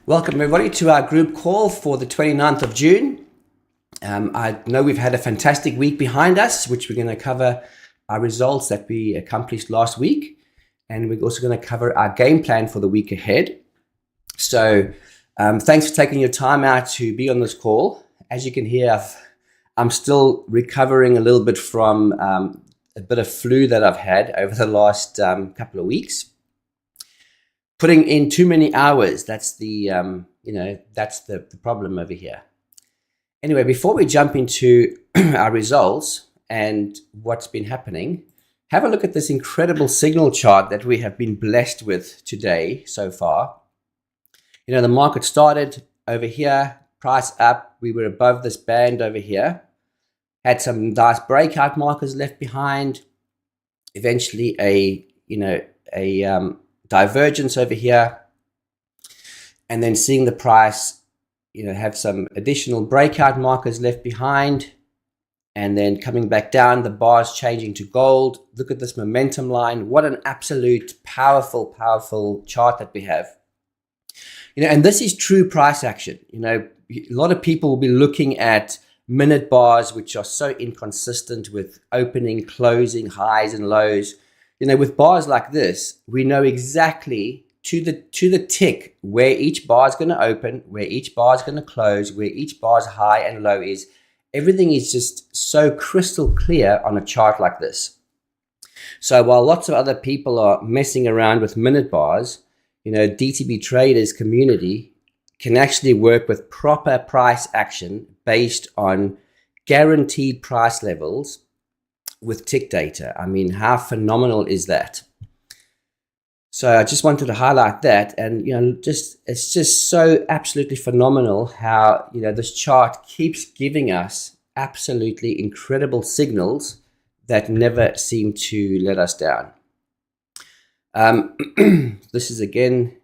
Welcome everybody to our group call for the 29th of June. I know we've had a fantastic week behind us, which we're going to cover our results that we accomplished last week. And we're also going to cover our game plan for the week ahead. So thanks for taking your time out to be on this call. As you can hear, I'm still recovering a little bit from a bit of flu that I've had over the last couple of weeks. Putting in too many hours, that's the problem over here. Anyway, before we jump into our results and what's been happening, have a look at this incredible signal chart that we have been blessed with today so far. You know, the market started over here, price up, we were above this band over here, had some nice breakout markers left behind, eventually a divergence over here, and then seeing the price, have some additional breakout markers left behind, and then coming back down, the bars changing to gold. Look at this momentum line. What an absolute powerful chart that we have. And this is true price action. A lot of people will be looking at minute bars, which are so inconsistent with opening, closing, highs and lows. With bars like this, we know exactly to the tick where each bar is going to open, where each bar is going to close, where each bar's high and low is. Everything is just so crystal clear on a chart like this. So while lots of other people are messing around with minute bars, DTB traders community can actually work with proper price action based on guaranteed price levels with tick data. I mean, how phenomenal is that? So I just wanted to highlight that, and it's just so absolutely phenomenal how this chart keeps giving us absolutely incredible signals that never seem to let us down. This is again,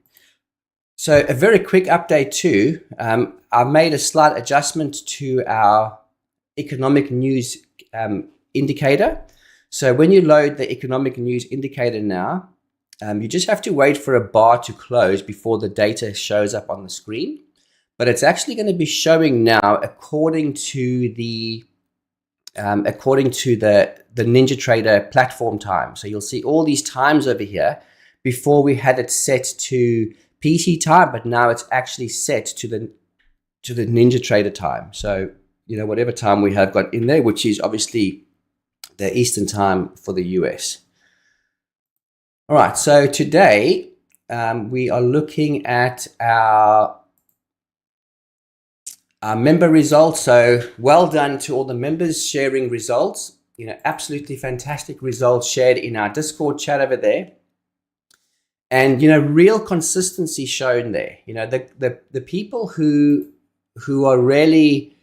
so a very quick update too. I made a slight adjustment to our economic news indicator. So when you load the economic news indicator now, you just have to wait for a bar to close before the data shows up on the screen. But it's actually going to be showing now according to the NinjaTrader platform time. So you'll see all these times over here. Before we had it set to PC time, but now it's actually set to the NinjaTrader time. So whatever time we have got in there, which is obviously the Eastern time for the US. All right, so today we are looking at our member results. So well done to all the members sharing results. Absolutely fantastic results shared in our Discord chat over there. And real consistency shown there. The people who are really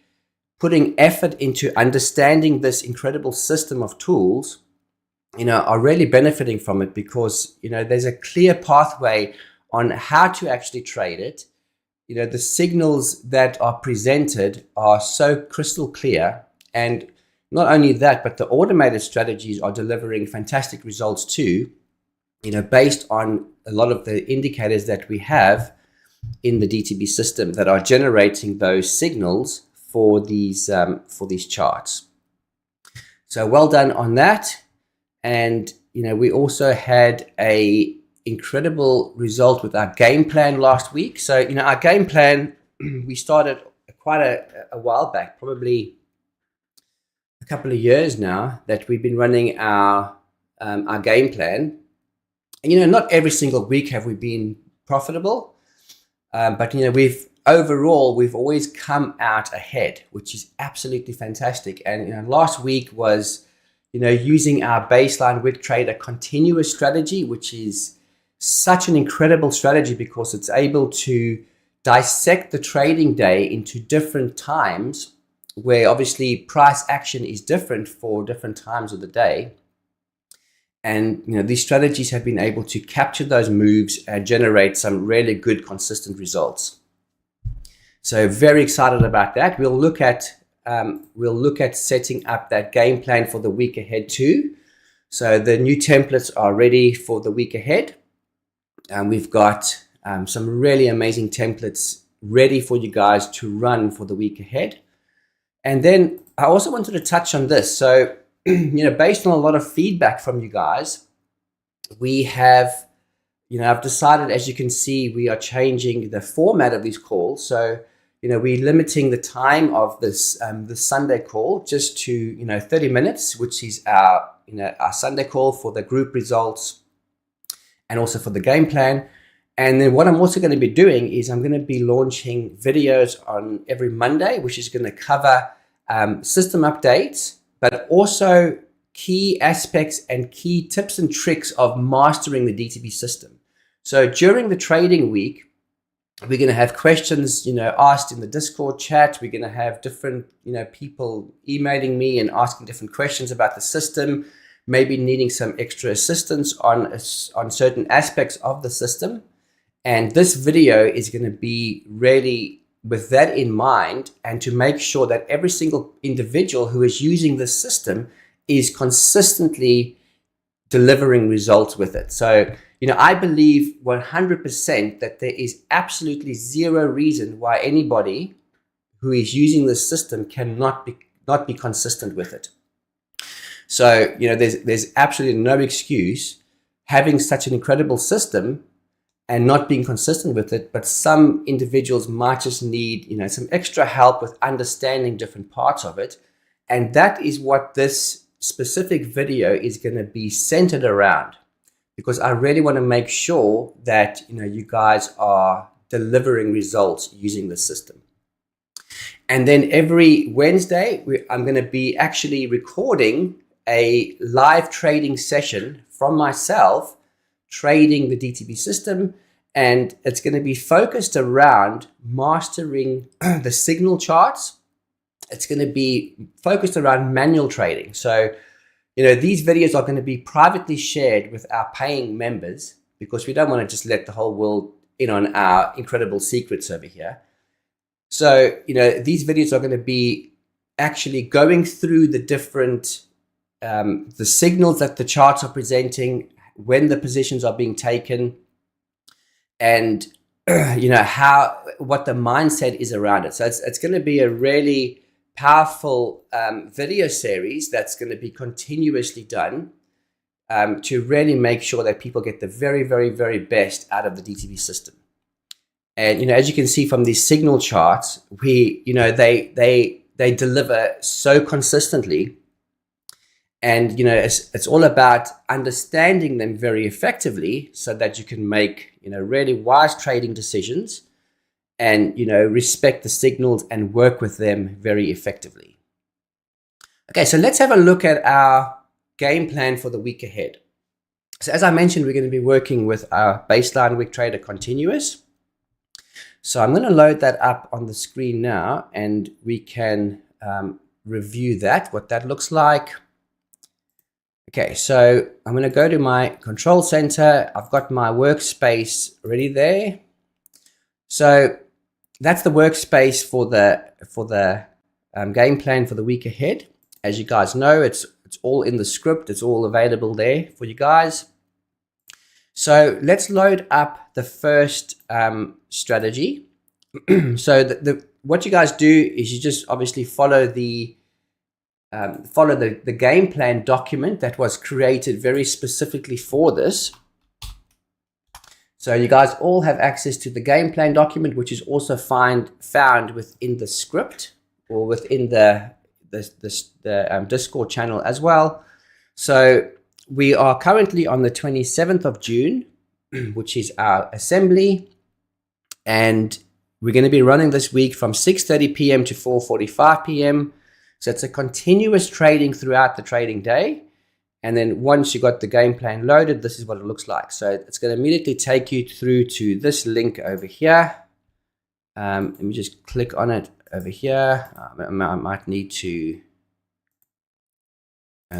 putting effort into understanding this incredible system of tools, are really benefiting from it because, there's a clear pathway on how to actually trade it. The signals that are presented are so crystal clear. And not only that, but the automated strategies are delivering fantastic results too, based on a lot of the indicators that we have in the DTB system that are generating those signals for these charts. So well done on that. And we also had a incredible result with our game plan last week. So our game plan, we started quite a while back, probably a couple of years now, that we've been running our game plan. And not every single week have we been profitable, but we've always come out ahead, which is absolutely fantastic. And last week was using our baseline wick trader continuous strategy, which is such an incredible strategy because it's able to dissect the trading day into different times where obviously price action is different for different times of the day. And these strategies have been able to capture those moves and generate some really good consistent results. So very excited about that. We'll look at setting up that game plan for the week ahead too. So the new templates are ready for the week ahead. And we've got some really amazing templates ready for you guys to run for the week ahead. And then I also wanted to touch on this. So, based on a lot of feedback from you guys, we have, I've decided, as you can see, we are changing the format of these calls. So, we're limiting the time of this Sunday call just to 30 minutes, which is our Sunday call for the group results and also for the game plan. And then what I'm also going to be doing is I'm going to be launching videos on every Monday, which is going to cover system updates, but also key aspects and key tips and tricks of mastering the DTB system. So during the trading week, we're going to have questions, asked in the Discord chat. We're going to have different, people emailing me and asking different questions about the system, maybe needing some extra assistance on certain aspects of the system. And this video is going to be really with that in mind, and to make sure that every single individual who is using this system is consistently delivering results with it. So, I believe 100% that there is absolutely zero reason why anybody who is using this system cannot be consistent with it. So, there's absolutely no excuse having such an incredible system and not being consistent with it. But some individuals might just need, some extra help with understanding different parts of it. And that is what this specific video is going to be centered around, because I really want to make sure that, you guys are delivering results using the system. And then every Wednesday, I'm going to be actually recording a live trading session from myself, trading the DTB system, and it's going to be focused around mastering the signal charts. It's going to be focused around manual trading. So, these videos are going to be privately shared with our paying members, because we don't want to just let the whole world in on our incredible secrets over here. So, these videos are going to be actually going through the different the signals that the charts are presenting, when the positions are being taken, and what the mindset is around it. So it's going to be a really powerful video series that's going to be continuously done to really make sure that people get the very, very, very best out of the DTB system. And as you can see from these signal charts, they deliver so consistently. And, it's all about understanding them very effectively so that you can make, really wise trading decisions and, respect the signals and work with them very effectively. Okay, so let's have a look at our game plan for the week ahead. So as I mentioned, we're going to be working with our baseline week trader continuous. So I'm going to load that up on the screen now, and we can review what that looks like. Okay, so I'm going to go to my control center. I've got my workspace ready there. So that's the workspace for the game plan for the week ahead. As you guys know, it's all in the script. It's all available there for you guys. So let's load up the first strategy. So what you guys do is you just obviously follow the game plan document that was created very specifically for this. So you guys all have access to the game plan document, which is also found within the script or within the Discord channel as well. So we are currently on the 27th of June, which is our assembly, and we're going to be running this week from 6:30 p.m. to 4:45 p.m. So it's a continuous trading throughout the trading day. And then once you got the game plan loaded, this is what it looks like. So it's going to immediately take you through to this link over here. Let me just click on it over here. I might need to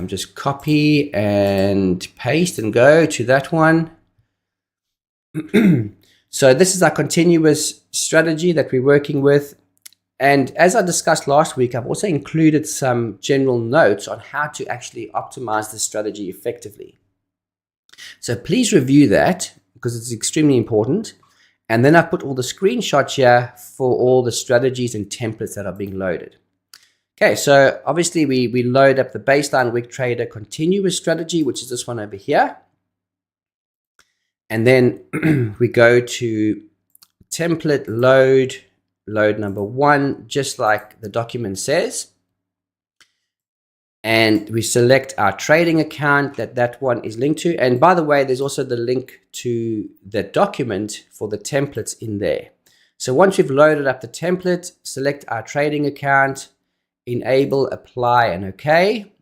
just copy and paste and go to that one. So this is our continuous strategy that we're working with. And as I discussed last week, I've also included some general notes on how to actually optimize the strategy effectively. So please review that because it's extremely important. And then I put all the screenshots here for all the strategies and templates that are being loaded. Okay, so obviously we load up the baseline wick trader continuous strategy, which is this one over here. And then we go to template load number 1, just like the document says. And we select our trading account that one is linked to. And by the way, there's also the link to the document for the templates in there. So once we've loaded up the template, select our trading account, enable, apply, and OK.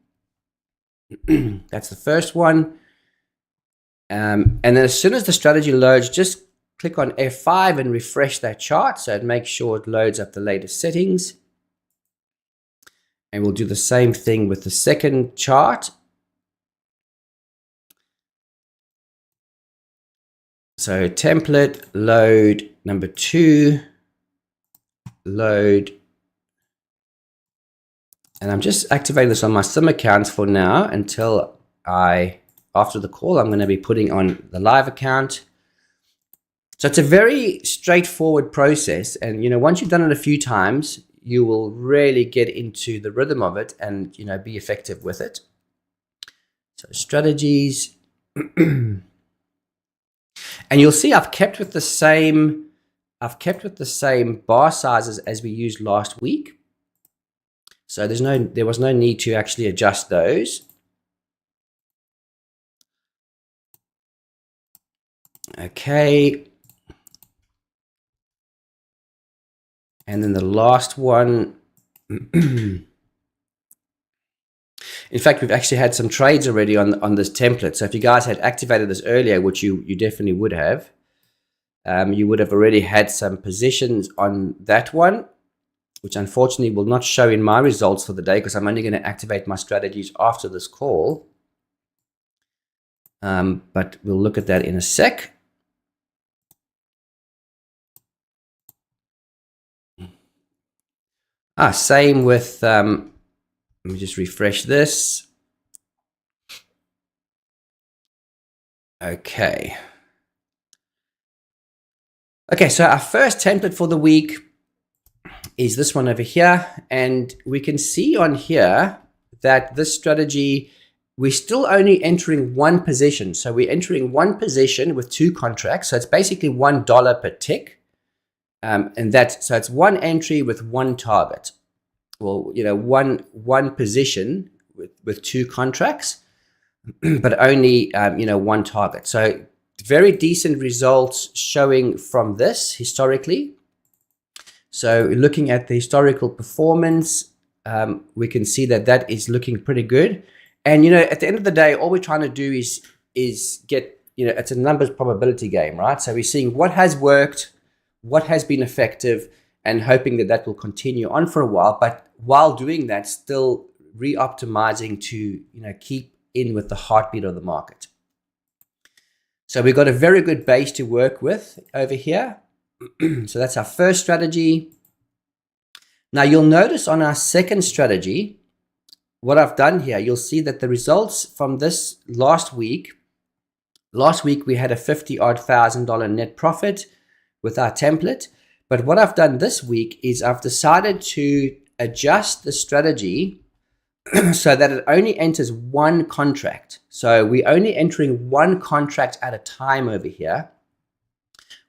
That's the first one. And then as soon as the strategy loads, just click on F5 and refresh that chart. So it makes sure it loads up the latest settings. And we'll do the same thing with the second chart. So template, load number 2, load. And I'm just activating this on my sim accounts for now until after the call, I'm going to be putting on the live account. So it's a very straightforward process. And, once you've done it a few times, you will really get into the rhythm of it and, be effective with it. So strategies. And you'll see I've kept with the same bar sizes as we used last week. So there was no need to actually adjust those. Okay. And then the last one, in fact, we've actually had some trades already on this template. So if you guys had activated this earlier, which you definitely would have, you would have already had some positions on that one, which unfortunately will not show in my results for the day because I'm only going to activate my strategies after this call. But we'll look at that in a sec. Same with, let me just refresh this. Okay. Okay, so our first template for the week is this one over here. And we can see on here that this strategy, we're still only entering one position. So we're entering one position with 2 contracts. So it's basically $1 per tick. So it's one entry with one target. Well, one position with 2 contracts, but only, one target. So very decent results showing from this historically. So looking at the historical performance, we can see that is looking pretty good. And, at the end of the day, all we're trying to do is get, it's a numbers probability game, right? So we're seeing what has worked, what has been effective, and hoping that will continue on for a while. But while doing that, still re-optimizing to, keep in with the heartbeat of the market. So we've got a very good base to work with over here. So that's our first strategy. Now you'll notice on our second strategy, what I've done here, you'll see that the results from this last week we had a $50,000 net profit with our template. But what I've done this week is I've decided to adjust the strategy so that it only enters one contract. So we're only entering one contract at a time over here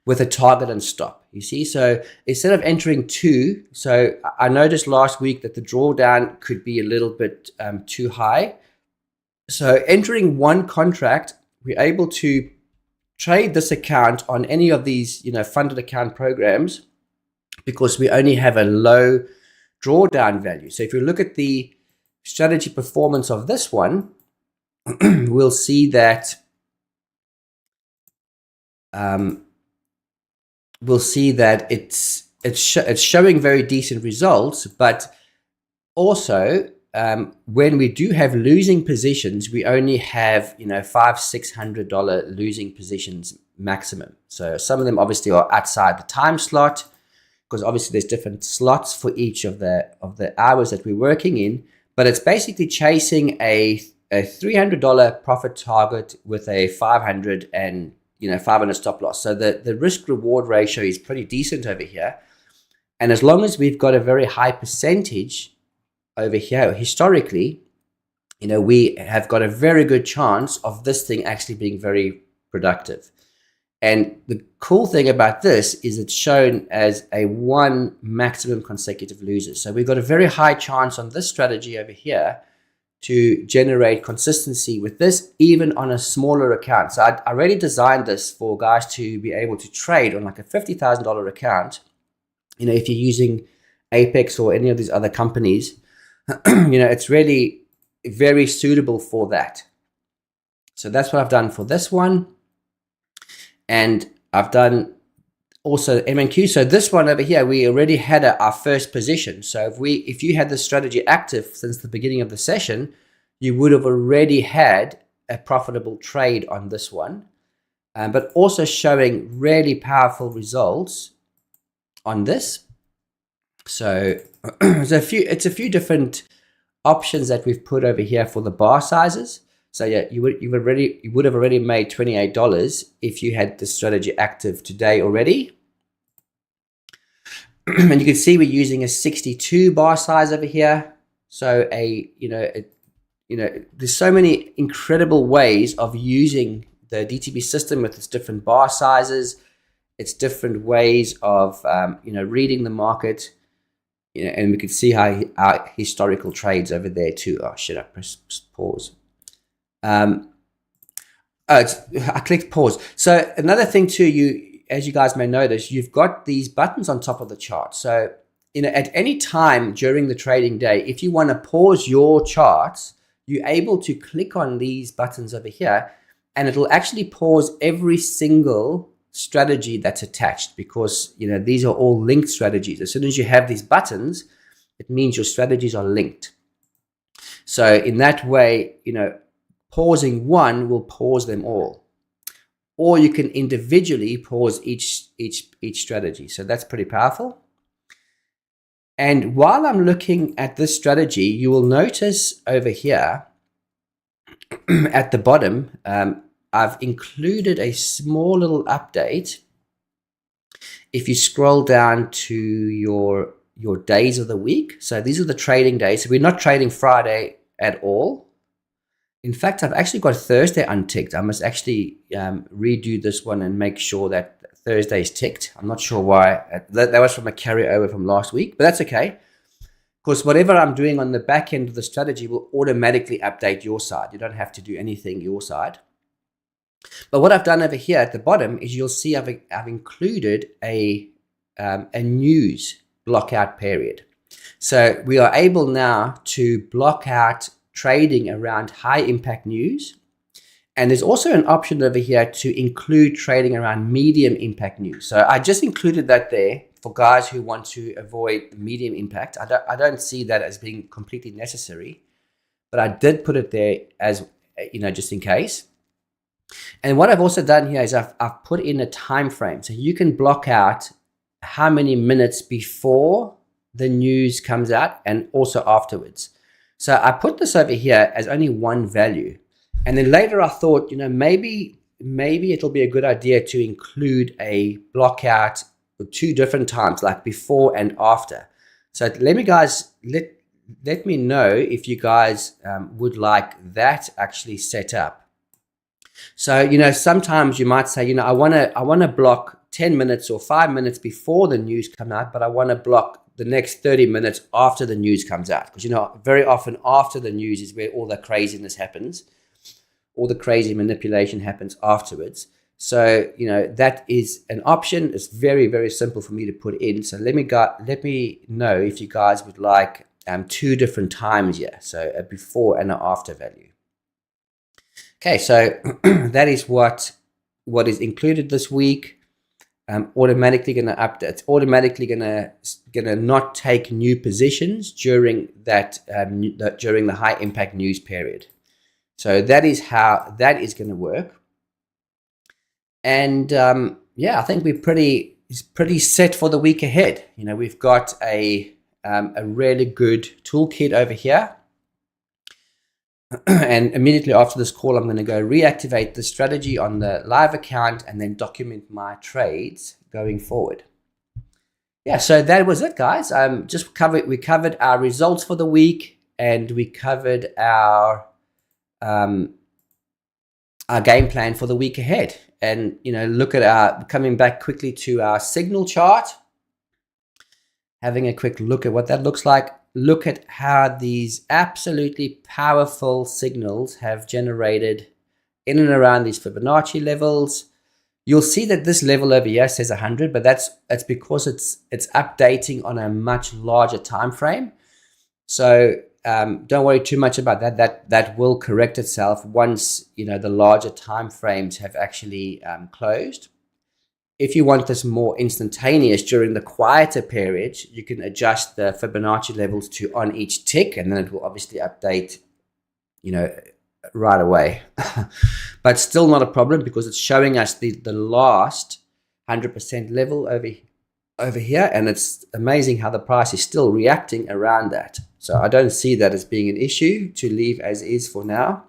with a target and stop. You see, so instead of entering 2, so I noticed last week that the drawdown could be a little bit too high. So entering one contract, we're able to trade this account on any of these, funded account programs because we only have a low drawdown value. So if you look at the strategy performance of this one, we'll see that it's showing very decent results, but also when we do have losing positions, we only have $500-600 losing positions maximum. So some of them obviously are outside the time slot, because obviously there's different slots for each of the hours that we're working in. But it's basically chasing a $300 profit target with a $500 and 500 stop loss. So the risk reward ratio is pretty decent over here. And as long as we've got a very high percentage over here, historically, we have got a very good chance of this thing actually being very productive. And the cool thing about this is it's shown as a 1 maximum consecutive losers. So we've got a very high chance on this strategy over here to generate consistency with this, even on a smaller account. So I already designed this for guys to be able to trade on like a $50,000 account. If you're using Apex or any of these other companies, it's really very suitable for that. So that's what I've done for this one. And I've done also MNQ. So this one over here, we already had our first position. So if you had this strategy active since the beginning of the session, you would have already had a profitable trade on this one, but also showing really powerful results on this. So it's a few different options that we've put over here for the bar sizes. So yeah, you would have already made $28 if you had the strategy active today already. And you can see we're using a 62 bar size over here. So there's so many incredible ways of using the DTB system with its different bar sizes, its different ways of reading the market. And we can see how our historical trades over there too. Oh shit! I pressed pause. I clicked pause. So another thing too, as you guys may notice, you've got these buttons on top of the chart. So at any time during the trading day, if you want to pause your charts, you're able to click on these buttons over here, and it'll actually pause every single strategy that's attached, because these are all linked strategies. As soon as you have these buttons, it means your strategies are linked. So in that way, pausing one will pause them all, or you can individually pause each strategy. So that's pretty powerful. And while I'm looking at this strategy, you will notice over here at the bottom, I've included a small little update. If you scroll down to your days of the week, so these are the trading days. So we're not trading Friday at all. In fact, I've actually got Thursday unticked. I must actually redo this one and make sure that Thursday is ticked. I'm not sure why. That was from a carryover from last week, but that's okay. Because whatever I'm doing on the back end of the strategy will automatically update your side. You don't have to do anything your side. But what I've done over here at the bottom is you'll see I've included a news blockout period. So we are able now to block out trading around high impact news. And there's also an option over here to include trading around medium impact news. So I just included that there for guys who want to avoid medium impact. I don't see that as being completely necessary, but I did put it there as, just in case. And what I've also done here is I've put in a time frame. So you can block out how many minutes before the news comes out and also afterwards. So I put this over here as only one value. And then later I thought, maybe it'll be a good idea to include a blockout with 2 different times, like before and after. So let me know if you guys would like that actually set up. So, sometimes you might say, I want to block 10 minutes or 5 minutes before the news comes out, but I want to block the next 30 minutes after the news comes out. Because, very often after the news is where all the craziness happens. All the crazy manipulation happens afterwards. So, that is an option. It's very, very simple for me to put in. So let me know if you guys would like 2 different times here. So a before and an after value. Okay, so that is what is included this week. Automatically going to update. It's automatically going to not take new positions during during the high impact news period. So that is how that is going to work. And I think we're pretty set for the week ahead. We've got a really good toolkit over here. And immediately after this call, I'm going to go reactivate the strategy on the live account and then document my trades going forward. Yeah, so that was it, guys. We covered our results for the week, and we covered our game plan for the week ahead. And look at coming back quickly to our signal chart, having a quick look at what that looks like. Look at how these absolutely powerful signals have generated in and around these Fibonacci levels. You'll see that this level over here says 100, but that's because it's updating on a much larger time frame. So don't worry too much about that. That will correct itself once the larger time frames have actually closed. If you want this more instantaneous during the quieter period, you can adjust the Fibonacci levels to on each tick, and then it will obviously update right away. But still not a problem, because it's showing us the last 100% level over here, and it's amazing how the price is still reacting around that. So I don't see that as being an issue to leave as is for now.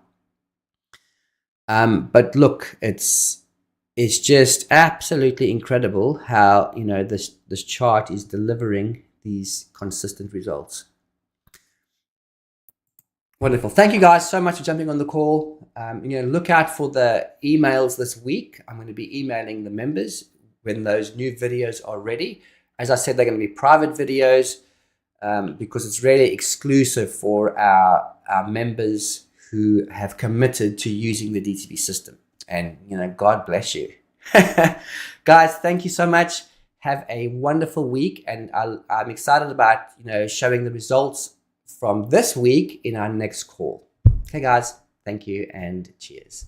But look, it's just absolutely incredible how this chart is delivering these consistent results. Wonderful. Thank you guys so much for jumping on the call. Look out for the emails this week. I'm going to be emailing the members when those new videos are ready. As I said, they're going to be private videos because it's really exclusive for our members who have committed to using the DTB system. And, God bless you. Guys, thank you so much. Have a wonderful week. And I'm excited about, showing the results from this week in our next call. Okay, guys, thank you and cheers.